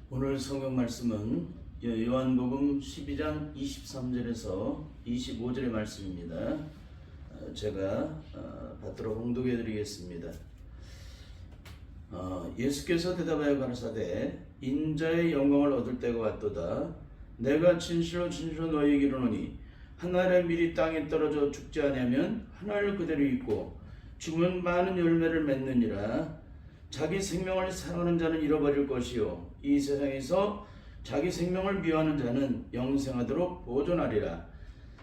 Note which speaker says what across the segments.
Speaker 1: 오늘 성경 말씀은 요한복음 12장 23절에서 25절의 말씀입니다. 제가 받도록 봉독해 드리겠습니다. 예수께서 대답하여 가라사대 인자의 영광을 얻을 때가 왔도다. 내가 진실로 너희에게 이르노니 한 알의 밀이 땅에 떨어져 죽지 아니하면 한 알 그대로 있고 죽으면 많은 열매를 맺느니라. 자기 생명을 사랑하는 자는 잃어버릴 것이요 이 세상에서 자기 생명을 미워하는 자는 영생하도록 보존하리라.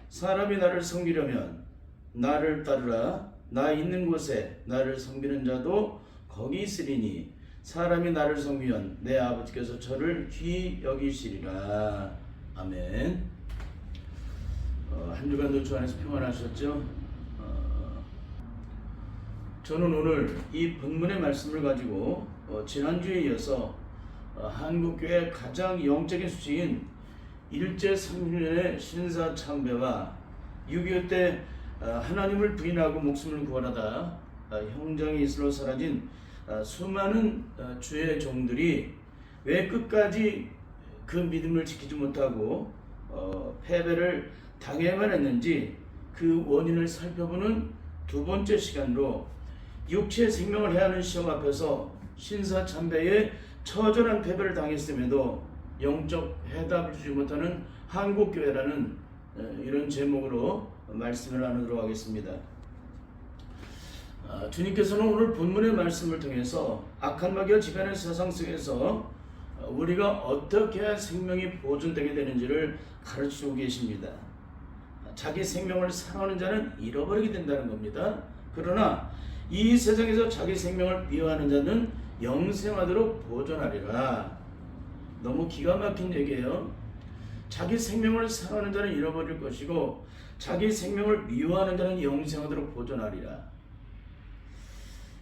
Speaker 1: 사람이 나를 섬기려면 나를 따르라. 나 있는 곳에 나를 섬기는 자도 거기 있으리니 사람이 나를 섬기면 내 아버지께서 저를 귀히 여기시리라. 아멘. 한 주간도 주 안에서 평안하셨죠? 저는 오늘 이 본문의 말씀을 가지고 지난주에 이어서 한국교회 가장 영적인 수식인 일제상류년의 신사참배와 6.25 때 하나님을 부인하고 목숨을 구원하다 형장이 이슬로 사라진 수많은 주의 종들이 왜 끝까지 그 믿음을 지키지 못하고 패배를 당해야만 했는지 그 원인을 살펴보는 두 번째 시간으로 육체의 생명을 해하는 시험 앞에서 신사참배에 처절한 패배를 당했음에도 영적 해답을 주지 못하는 한국교회라는 이런 제목으로 말씀을 나누도록 하겠습니다. 주님께서는 오늘 본문의 말씀을 통해서 악한 마귀와 지배하는 세상 속에서 우리가 어떻게 해야 생명이 보존되게 되는지를 가르치고 계십니다. 자기 생명을 사랑하는 자는 잃어버리게 된다는 겁니다. 그러나 이 세상에서 자기 생명을 미워하는 자는 영생하도록 보존하리라. 너무 기가 막힌 얘기예요. 자기 생명을 사랑하는 자는 잃어버릴 것이고 자기 생명을 미워하는 자는 영생하도록 보존하리라.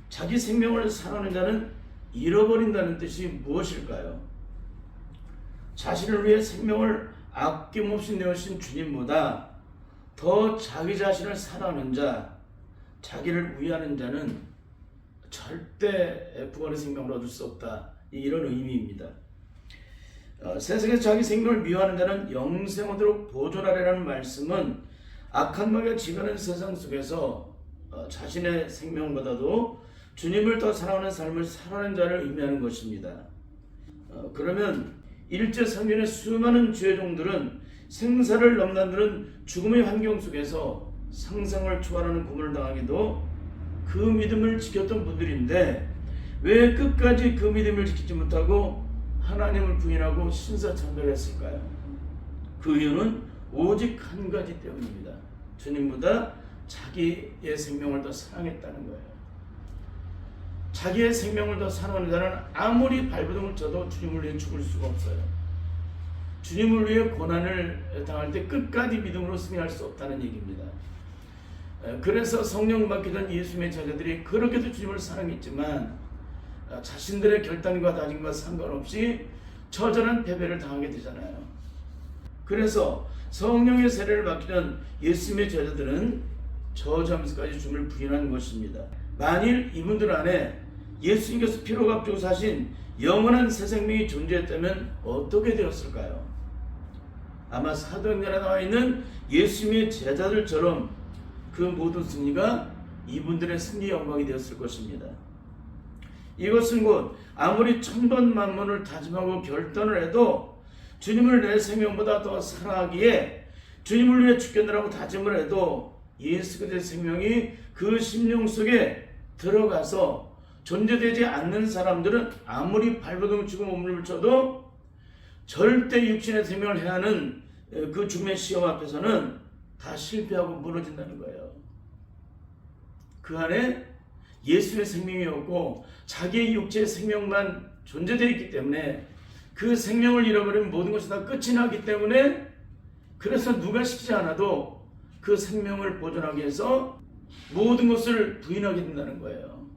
Speaker 1: 자기 생명을 사랑하는 자는 잃어버린다는 뜻이 무엇일까요? 자신을 위해 생명을 아낌없이 내어신 주님보다 더 자기 자신을 사랑하는 자, 자기를 위하는 자는 절대 구원의 생명을 얻을 수 없다. 이런 의미입니다. 세상에서 자기 생명을 미워하는 자는 영생하도록 보존하리라는 말씀은 악한 마귀가 지배하는 세상 속에서 자신의 생명보다도 주님을 더 사랑하는 삶을 살아가는 자를 의미하는 것입니다. 그러면 일제상류의 수많은 죄종들은 생사를 넘나드는 죽음의 환경 속에서 상상을 초월하는 고문을 당하기도 그 믿음을 지켰던 분들인데 왜 끝까지 그 믿음을 지키지 못하고 하나님을 부인하고 신사참배를 했을까요? 그 이유는 오직 한 가지 때문입니다. 주님보다 자기의 생명을 더 사랑했다는 거예요. 자기의 생명을 더 사랑하는 자는 아무리 발버둥을 쳐도 주님을 위해 죽을 수가 없어요. 주님을 위해 고난을 당할 때 끝까지 믿음으로 승리할 수 없다는 얘기입니다. 그래서 성령 받기 전 예수님의 제자들이 그렇게도 주님을 사랑했지만 자신들의 결단과 다짐과 상관없이 처절한 패배를 당하게 되잖아요. 그래서 성령의 세례를 받기 전 예수님의 제자들은 저주하면서까지 주님을 부인한 것입니다. 만일 이분들 안에 예수님께서 피로 값주고 사신 영원한 새 생명이 존재했다면 어떻게 되었을까요? 아마 사도행전에 나와 있는 예수님의 제자들처럼 그 모든 승리가 이분들의 승리 영광이 되었을 것입니다. 이것은 곧 아무리 천번 만번을 다짐하고 결단을 해도 주님을 내 생명보다 더 사랑하기에 주님을 위해 죽겠느라고 다짐을 해도 예수 그리스도의 생명이 그 심령 속에 들어가서 존재되지 않는 사람들은 아무리 발버둥을 치고 몸을 쳐도 절대 육신의 생명을 해야 하는 그 죽음의 시험 앞에서는 다 실패하고 무너진다는 거예요. 그 안에 예수의 생명이 없고 자기의 육체의 생명만 존재되어 있기 때문에 그 생명을 잃어버리면 모든 것이 다 끝이 나기 때문에 그래서 누가 시키지 않아도 그 생명을 보존하기 위해서 모든 것을 부인하게 된다는 거예요.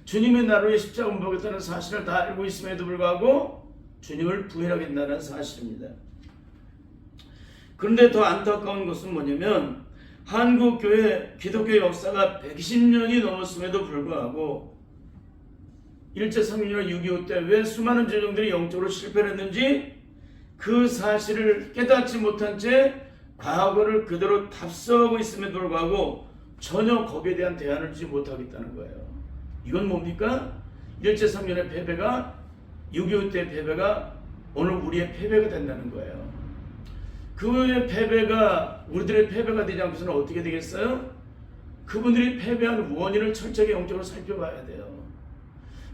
Speaker 1: 주님의 나를 위해 십자가 못보겠다는 사실을 다 알고 있음에도 불구하고 주님을 부인하게 된다는 사실입니다. 그런데 더 안타까운 것은 뭐냐면 한국교회 기독교 역사가 120년이 넘었음에도 불구하고 일제상륙이나 6.25 때 왜 수많은 제정들이 영적으로 실패를 했는지 그 사실을 깨닫지 못한 채 과거를 그대로 답습하고 있음에도 불구하고 전혀 거기에 대한 대안을 주지 못하겠다는 거예요. 이건 뭡니까? 일제상륙의 패배가 6.25 때 패배가 오늘 우리의 패배가 된다는 거예요. 그의 패배가 우리들의 패배가 되지 않고서는 어떻게 되겠어요? 그분들이 패배한 원인을 철저하게 영적으로 살펴봐야 돼요.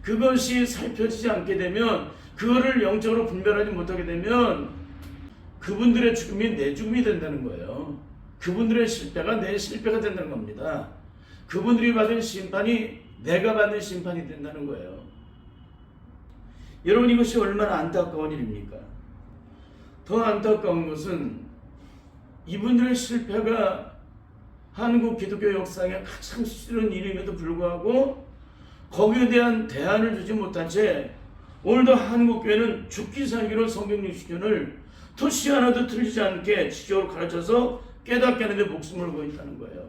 Speaker 1: 그것이 살펴지지 않게 되면, 그거를 영적으로 분별하지 못하게 되면 그분들의 죽음이 내 죽음이 된다는 거예요. 그분들의 실패가 내 실패가 된다는 겁니다. 그분들이 받은 심판이 내가 받는 심판이 된다는 거예요. 여러분, 이것이 얼마나 안타까운 일입니까? 더 안타까운 것은 이분들의 실패가 한국 기독교 역사에 가장 싫은 일임에도 불구하고 거기에 대한 대안을 주지 못한 채 오늘도 한국교회는 죽기 살기로 성경 60년을 토시 하나도 틀리지 않게 지적으로 가르쳐서 깨닫게 하는데 목숨을 걸고 있다는 거예요.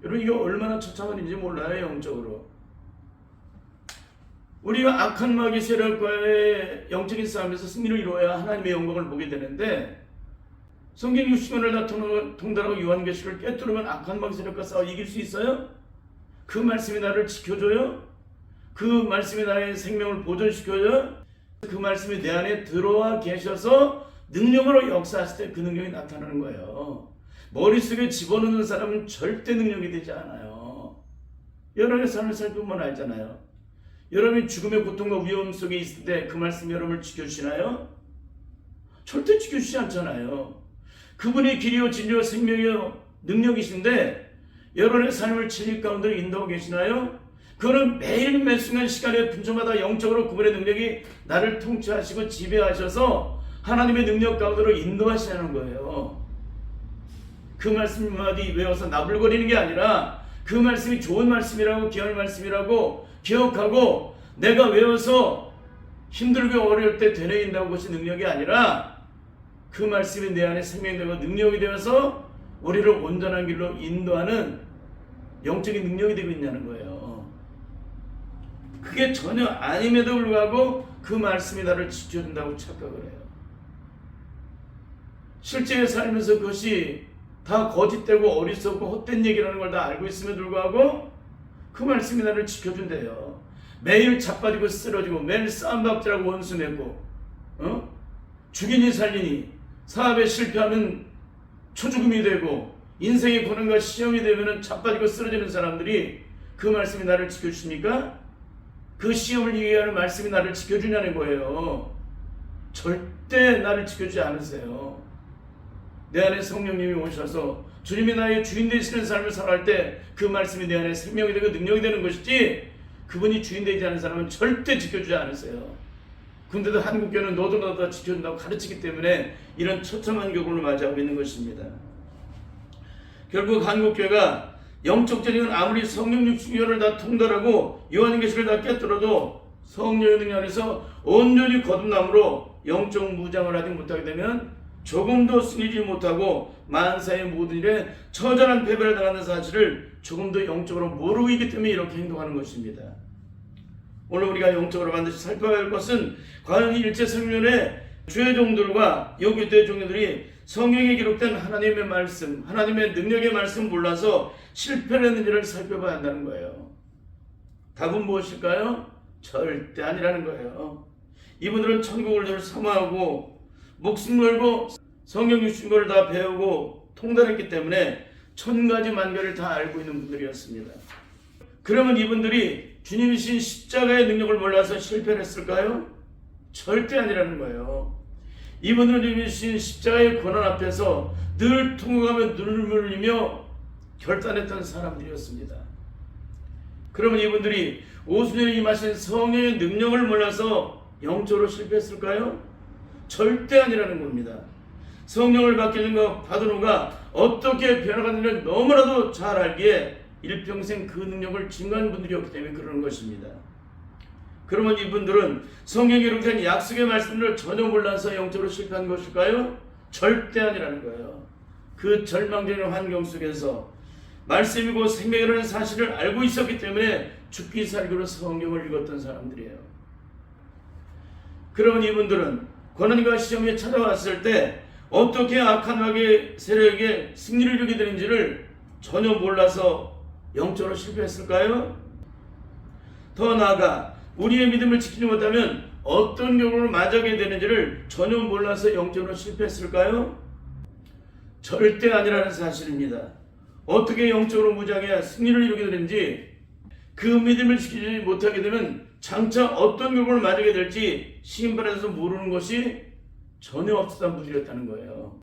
Speaker 1: 여러분, 이게 얼마나 처참한 일인지 몰라요. 영적으로 우리가 악한 마귀 세력과의 영적인 싸움에서 승리를 이루어야 하나님의 영광을 보게 되는데, 성경 60년을 다 통달하고 요한계시를 깨뜨리면 악한 마귀 세력과 싸워 이길 수 있어요? 그 말씀이 나를 지켜줘요? 그 말씀이 나의 생명을 보존시켜줘요? 그 말씀이 내 안에 들어와 계셔서 능력으로 역사하실 때 그 능력이 나타나는 거예요. 머릿속에 집어넣는 사람은 절대 능력이 되지 않아요. 여러분의 삶을 살펴보면 알잖아요. 여러분이 죽음의 고통과 위험 속에 있을 때 그 말씀이 여러분을 지켜주시나요? 절대 지켜주지 않잖아요. 그분이 길이요 진리요 생명이요 능력이신데 여러분의 삶을 진리 가운데 인도하고 계시나요? 그거는 매일 매 순간 시간에 분초마다 영적으로 그분의 능력이 나를 통치하시고 지배하셔서 하나님의 능력 가운데로 인도하시는 거예요. 그 말씀 한마디 외워서 나불거리는 게 아니라 그 말씀이 좋은 말씀이라고, 귀한 말씀이라고 기억하고 내가 외워서 힘들고 어려울 때 되뇌인다고 것이 능력이 아니라 그 말씀이 내 안에 생명되고 능력이 되어서 우리를 온전한 길로 인도하는 영적인 능력이 되고 있냐는 거예요. 그게 전혀 아님에도 불구하고 그 말씀이 나를 지켜준다고 착각을 해요. 실제 살면서 그것이 다 거짓되고 어리석고 헛된 얘기라는 걸 다 알고 있음에도 불구하고 그 말씀이 나를 지켜준대요. 매일 자빠지고 쓰러지고 매일 싸움박질하고 원수 맺고 죽이니 살리니 사업에 실패하면 초죽음이 되고 인생의 고난과 시험이 되면 자빠지고 쓰러지는 사람들이 그 말씀이 나를 지켜주십니까? 그 시험을 이겨하는 말씀이 나를 지켜주냐는 거예요. 절대 나를 지켜주지 않으세요. 내 안에 성령님이 오셔서 주님이 나의 주인 되시는 삶을 살아갈 때 그 말씀이 내 안에 생명이 되고 능력이 되는 것이지, 그분이 주인 되지 않은 사람은 절대 지켜주지 않으세요. 근데도 한국교회는 너도 다 지켜준다고 가르치기 때문에 이런 처참한 격을 맞이하고 있는 것입니다. 결국 한국교회가 영적 전쟁은 아무리 성령 60년을 다 통달하고 요한계시를 다 깨뜨려도 성령의 능력 안에서 온전히 거듭남으로 영적 무장을 하지 못하게 되면 조금도 승리지 못하고 만사의 모든 일에 처절한 패배를 당하는 사실을 조금도 영적으로 모르고 있기 때문에 이렇게 행동하는 것입니다. 오늘 우리가 영적으로 반드시 살펴야 할 것은 과연 일제상륙의 주의 종들과 여교도의 종들이 성경에 기록된 하나님의 말씀, 하나님의 능력의 말씀 몰라서 실패를 했는지를 살펴봐야 한다는 거예요. 답은 무엇일까요? 절대 아니라는 거예요. 이분들은 천국을 늘 사모하고 목숨 걸고 성경 60권을 다 배우고 통달했기 때문에 천가지 만가를 다 알고 있는 분들이었습니다. 그러면 이분들이 주님이신 십자가의 능력을 몰라서 실패를 했을까요? 절대 아니라는 거예요. 이분들은 주님이신 십자가의 권한 앞에서 늘 통곡하며 눈물 흘리며 결단했던 사람들이었습니다. 그러면 이분들이 오순절에 임하신 성령의 능력을 몰라서 영적으로 실패했을까요? 절대 아니라는 겁니다. 성령을 받게 된 것 받은 후가 어떻게 변화가는지를 너무나도 잘 알기에 일평생 그 능력을 증거한 분들이었기 때문에 그러는 것입니다. 그러면 이분들은 성경에 기록된 약속의 말씀을 전혀 몰라서 영적으로 실패한 것일까요? 절대 아니라는 거예요. 그 절망적인 환경 속에서 말씀이고 생명이라는 사실을 알고 있었기 때문에 죽기 살기로 성경을 읽었던 사람들이에요. 그런 이분들은 고난과 시험이 찾아왔을 때 어떻게 악한 마귀의 세력에게 승리를 이루게 되는지를 전혀 몰라서 영적으로 실패했을까요? 더 나아가 우리의 믿음을 지키지 못하면 어떤 경우를 맞게 되는지를 전혀 몰라서 영적으로 실패했을까요? 절대 아니라는 사실입니다. 어떻게 영적으로 무지하게 승리를 이루게 되는지, 그 믿음을 지키지 못하게 되면 장차 어떤 경우를 맞게 될지 시험받아서 모르는 것이 전혀 없었던 분들이었다는 거예요.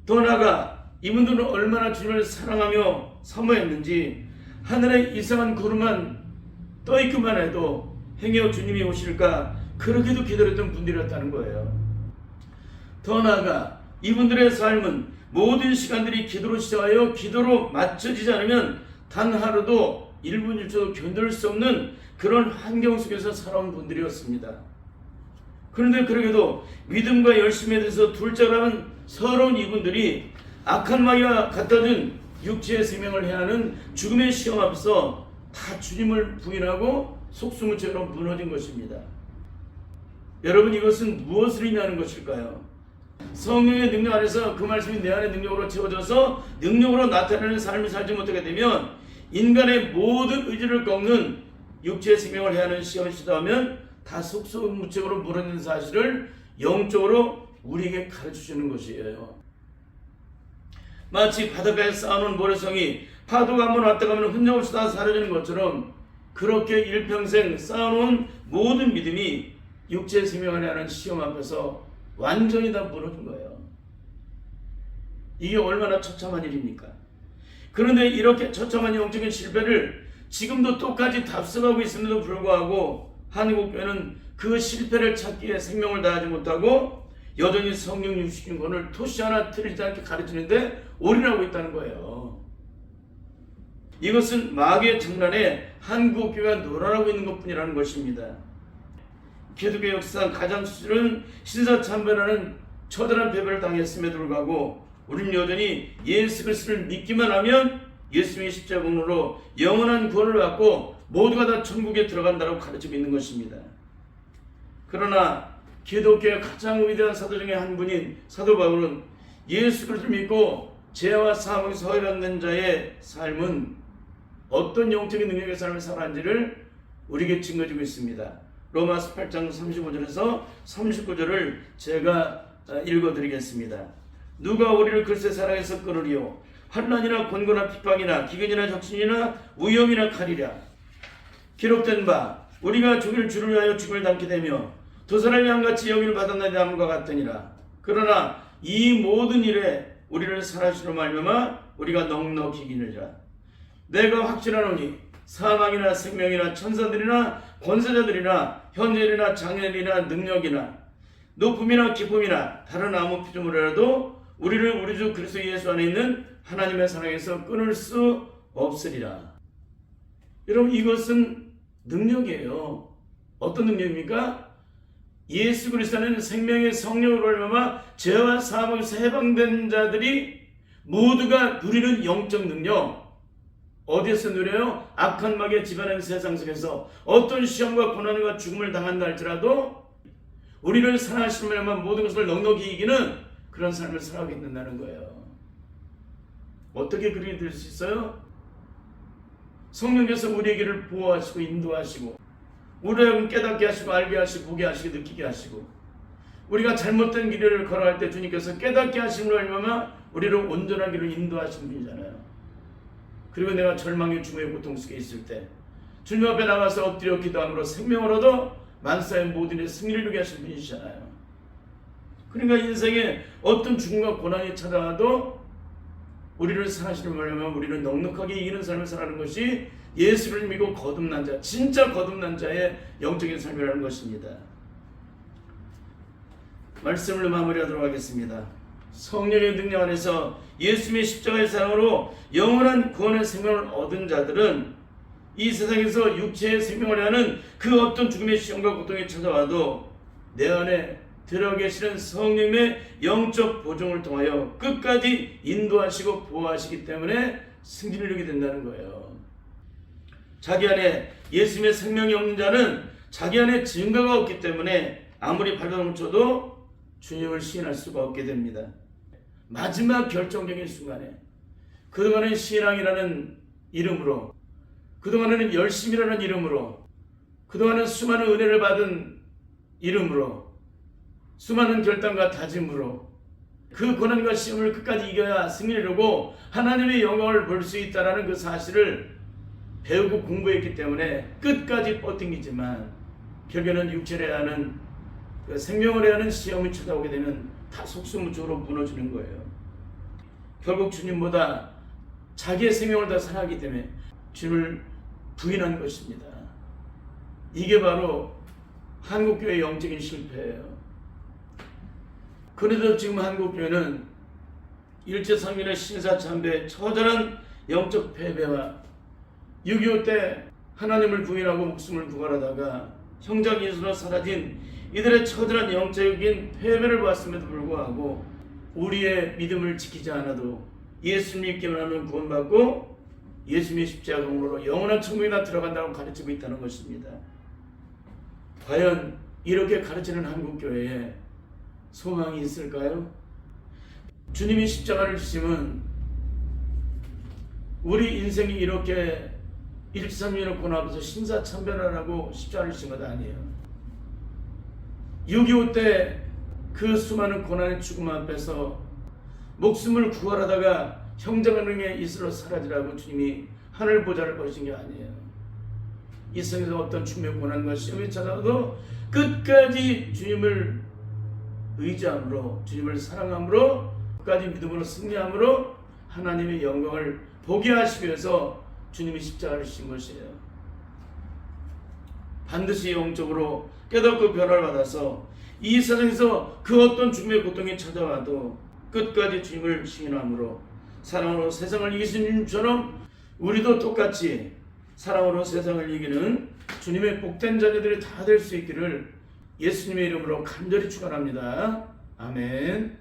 Speaker 1: 더 나아가 이분들은 얼마나 주님을 사랑하며 사모했는지 하늘에 이상한 구름만 떠있기만 해도 행여 주님이 오실까 그렇게도 기다렸던 분들이었다는 거예요. 더 나아가 이분들의 삶은 모든 시간들이 기도로 시작하여 기도로 맞춰지지 않으면 단 하루도 1분 1초도 견딜 수 없는 그런 환경 속에서 살아온 분들이었습니다. 그런데 그러게도 믿음과 열심에 대해서 둘째라는 서러운 이분들이 악한 마귀가 갖다준 육체의 생명을 해하는 죽음의 시험 앞에서 다 주님을 부인하고 속수무책으로 무너진 것입니다. 여러분, 이것은 무엇을 의미하는 것일까요? 성령의 능력 안에서 그 말씀이 내 안의 능력으로 채워져서 능력으로 나타내는 삶을 살지 못하게 되면 인간의 모든 의지를 꺾는 육체의 생명을 해하는 시험을 시도하면 다 속수무책으로 무너지는 사실을 영적으로 우리에게 가르쳐주는 것이에요. 마치 바닷가에 쌓아놓은 모래성이 파도가 한번 왔다 가면 흔적없이 다 사라지는 것처럼 그렇게 일평생 쌓아놓은 모든 믿음이 육체의 생명을 하는 시험 앞에서 완전히 다 무너진 거예요. 이게 얼마나 처참한 일입니까? 그런데 이렇게 처참한 영적인 실패를 지금도 똑같이 답습하고 있음에도 불구하고 한국교회는 그 실패를 찾기 위해 생명을 다하지 못하고 여전히 성령 60인권을 토시 하나 틀리지 않게 가르치는데 올인하고 있다는 거예요. 이것은 마귀의 장난에 한국교회가 놀아나고 있는 것뿐이라는 것입니다. 기독교 역사상 가장 수많은 신사참배라는 처절한 패배를 당했음에도 불구하고 우리는 여전히 예수 그리스도를 믿기만 하면 예수님의 십자가 공로로 영원한 구원을 받고 모두가 다 천국에 들어간다고 가르치고 있는 것입니다. 그러나 기독교의 가장 위대한 사도 중에 한 분인 사도 바울은 예수 그리스도를 믿고 죄와 사망에 서해받는 자의 삶은 어떤 영적인 능력의 삶을 살았는지를 우리에게 증거해주고 있습니다. 로마서 8장 35절에서 39절을 제가 읽어드리겠습니다. 누가 우리를 글쎄 사랑해서 끊으리요? 환난이나 곤고나 핍박이나 기근이나 적신이나 위험이나 칼이랴. 기록된 바 우리가 죽일 주를 위하여 죽음을 담게 되며 두 사람이 한같이 영위를 받았나니 남과 같으니라. 그러나 이 모든 일에 우리를 살아주시로 말미암아 우리가 넉넉히 이기느니라. 내가 확신하노니 사망이나 생명이나 천사들이나 권세자들이나 현재일이나 장래일이나 능력이나 높음이나 기쁨이나 다른 아무 피조물이라도 우리를 우리 주 그리스도 예수 안에 있는 하나님의 사랑에서 끊을 수 없으리라. 여러분, 이것은 능력이에요. 어떤 능력입니까? 예수 그리스도 안에는 생명의 성령으로 말미암아 죄와 사망에서 해방된 자들이 모두가 누리는 영적 능력. 어디에서 누려요? 악한 마귀의 집안의 세상 속에서 어떤 시험과 고난과 죽음을 당한다 할지라도 우리를 사랑하시는 말만 모든 것을 넉넉히 이기는 그런 삶을 살아가고 있는다는 거예요. 어떻게 그렇게 될 수 있어요? 성령께서 우리에게를 보호하시고 인도하시고 우리를 깨닫게 하시고 알게 하시고 보게 하시고 느끼게 하시고 우리가 잘못된 길을 걸어갈 때 주님께서 깨닫게 하심으로 말미암아 우리를 온전한 길로 인도하시는 분이잖아요. 그리고 내가 절망의 죽음의 고통 속에 있을 때 주님 앞에 나가서 엎드려 기도함으로 생명을 얻어 만사의 모든 일에 승리를 이루게 하신 분이시잖아요. 그러니까 인생에 어떤 죽음과 고난이 찾아와도 우리를 사랑하시는 말이면 우리는 넉넉하게 이기는 삶을 살아가는 것이 예수를 믿고 거듭난 자, 진짜 거듭난 자의 영적인 삶이라는 것입니다. 말씀을 마무리하도록 하겠습니다. 성령의 능력 안에서 예수님의 십자가의 사랑으로 영원한 구원의 생명을 얻은 자들은 이 세상에서 육체의 생명을 하는 그 어떤 죽음의 시험과 고통이 찾아와도 내 안에 들어계시는 성령의 영적 보증을 통하여 끝까지 인도하시고 보호하시기 때문에 승리를 이루게 된다는 거예요. 자기 안에 예수님의 생명이 없는 자는 자기 안에 증거가 없기 때문에 아무리 발버둥을 쳐도 주님을 시인할 수가 없게 됩니다. 마지막 결정적인 순간에 그동안은 신앙이라는 이름으로, 그동안은 열심이라는 이름으로, 그동안은 수많은 은혜를 받은 이름으로, 수많은 결단과 다짐으로 그 고난과 시험을 끝까지 이겨야 승리를 이루고 하나님의 영광을 볼 수 있다는 그 사실을 배우고 공부했기 때문에 끝까지 버팅기지만 결국에는 육체를 하는 그 생명을 해야 하는 시험을 찾아오게 되면 다 속수무책으로 무너지는 거예요. 결국 주님보다 자기의 생명을 더 사랑하기 때문에 주님을 부인한 것입니다. 이게 바로 한국교회의 영적인 실패예요. 그래도 지금 한국교회는 일제상면의 신사참배, 처절한 영적 패배와 6.25 때 하나님을 부인하고 목숨을 구걸하다가 형장 인수로 사라진 이들의 처절한 영적인 패배를 보았음에도 불구하고 우리의 믿음을 지키지 않아도 예수 믿기만 하면 구원받고 예수님의 십자가 공로로 영원한 천국에 들어간다고 가르치고 있다는 것입니다. 과연 이렇게 가르치는 한국교회에 소망이 있을까요? 주님이 십자가를 지심은 우리 인생이 이렇게 1~3년을 고난하면서 신사참배하라고 십자가를 지신 것 아니에요. 6.25 때 그 수많은 고난의 죽음 앞에서 목숨을 구하다가 형제간의 이슬로 사라지라고 주님이 하늘 보좌를 버리신 게 아니에요. 이 세상에서 어떤 충의 고난과 시험이 찾아와도 끝까지 주님을 의지함으로, 주님을 사랑함으로, 끝까지 믿음으로 승리함으로 하나님의 영광을 보게 하시기 위해서 주님이 십자가를 지신 것이에요. 반드시 영적으로 깨닫고 변화를 받아서 이 세상에서 그 어떤 죽음의 고통이 찾아와도 끝까지 주님을 시인함으로 사랑으로 세상을 이기신 주님처럼 우리도 똑같이 사랑으로 세상을 이기는 주님의 복된 자녀들이 다 될 수 있기를 예수님의 이름으로 간절히 축원합니다. 아멘.